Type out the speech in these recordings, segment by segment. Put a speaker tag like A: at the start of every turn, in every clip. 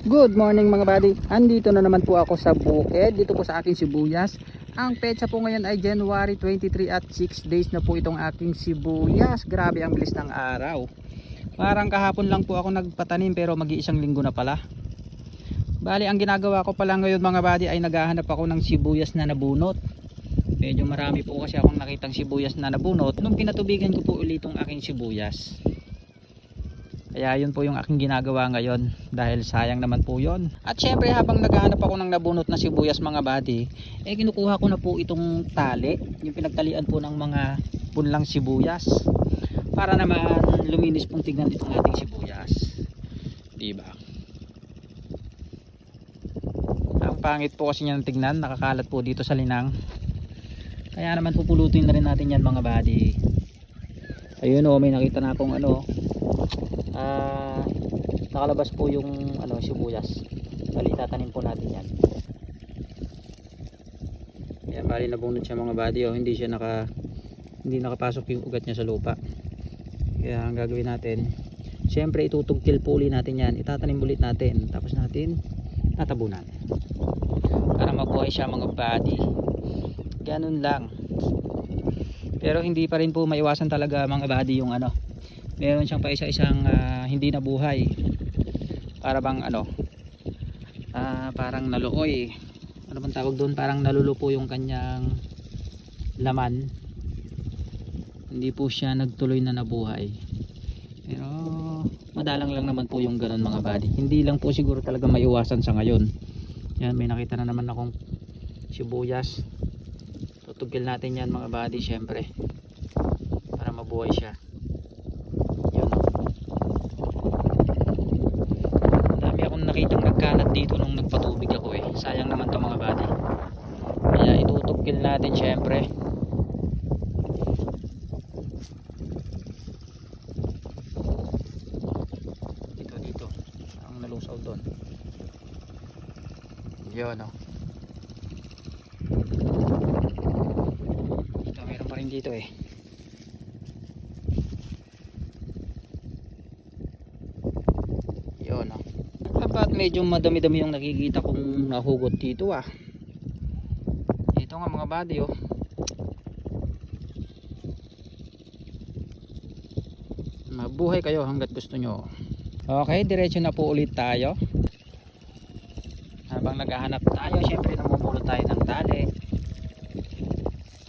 A: Good morning mga buddy. Andito na naman po ako sa bukid. Dito po sa aking sibuyas. Ang petsa po ngayon ay January 23 at 6 days na po itong aking sibuyas. Grabe ang bilis ng araw. Parang kahapon lang po ako nagpatanim pero mag-iisang linggo na pala. Bali ang ginagawa ko pala ngayon mga buddy ay naghahanap ako ng sibuyas na nabunot. Medyo marami po kasi akong nakitang sibuyas na nabunot nung pinatubigan ko po ulit itong aking sibuyas. Kaya yun po yung aking ginagawa ngayon dahil sayang naman po yun. At syempre habang naghahanap ako ng nabunot na sibuyas mga buddy, kinukuha ko na po itong tali, yung pinagtalian po ng mga punlang sibuyas para naman luminis pong tignan itong ating sibuyas. Diba? Ang pangit po kasi niyan tignan, nakakalat po dito sa linang. Kaya naman pupulutin na rin natin yan mga buddy. Ayun may nakita na akong nakalabas po yung sibuyas. Bali tatanim po natin yan. Ayan, bali nabunot siya mga buddy. Hindi nakapasok yung ugat niya sa lupa. Kaya ang gagawin natin, syempre itutugkil po uli natin yan. Itatanim ulit natin. Tapos natin tatabunan para mabuhay siya mga buddy. Ganun lang. Pero hindi pa rin po maiwasan talaga mga buddy yung meron siyang pa isa-isang hindi nabuhay. Para bang parang naluoy. Ano bang tawag doon? Parang nalulupo yung kanyang laman. Hindi po siya nagtuloy na nabuhay. Pero madalang lang naman po yung ganun mga buddy. Hindi lang po siguro talaga maiwasan sa ngayon. Yan, may nakita na naman akong sibuyas. Tutugil natin yan mga buddy syempre para mabuhay siya. Yun. Dami akong nakitang nagkalat dito nung nagpatubig ako sayang naman to mga buddy. Kaya itutugil natin syempre. Dito ang nalusaw doon. Yun meron pa rin dito yun dapat medyo madami-dami yung nakikita kong nahugot dito ito nga mga buddy mabuhay kayo hanggat gusto nyo. Okay, diretso na po ulit tayo. Habang naghahanap tayo, syempre namumulot tayo ng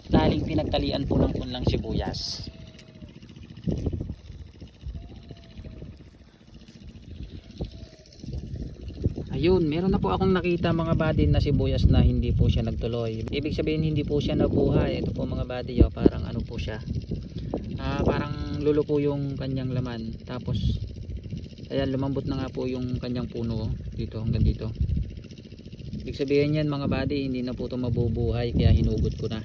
A: taling pinagtalian po ng punlang sibuyas. Ayun, meron na po akong nakita mga buddy na sibuyas na hindi po siya nagtuloy. Ibig sabihin hindi po siya nabuhay. Ito po mga buddy parang po siya, parang lulupo yung kanyang laman. Tapos ayan, lumambot na nga po yung kanyang puno dito hanggang dito. Ibig sabihin yan mga buddy, hindi na po ito mabubuhay, kaya hinugot ko na.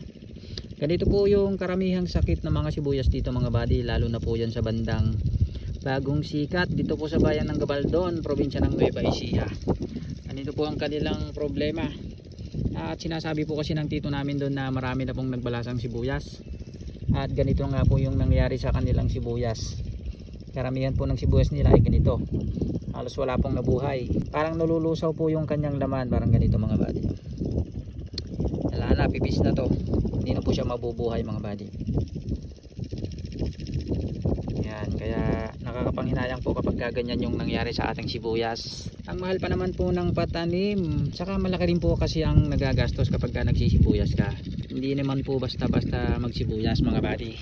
A: Ganito po yung karamihang sakit ng mga sibuyas dito mga buddy, lalo na po yan sa bandang Bagong Sikat, dito po sa bayan ng Gabaldon, probinsya ng Nueva Ecija. Ganito po ang kanilang problema. At sinasabi po kasi ng tito namin doon na marami na pong nagbalasang sibuyas. At ganito nga po yung nangyari sa kanilang sibuyas. Karamihan po ng sibuyas nila ay ganito. Halos wala pong nabuhay. Parang nalulusaw po yung kanyang laman, parang ganito mga buddy. Wala na, pipis na to. Hindi na po siya mabubuhay mga buddy. Yan, kaya nakakapanghinayang po kapag ganyan yung nangyari sa ating sibuyas. Ang mahal pa naman po ng patanim, saka malaki rin po kasi ang nagagastos kapag nagsisibuyas ka. Hindi naman po basta-basta magsibuyas mga buddy.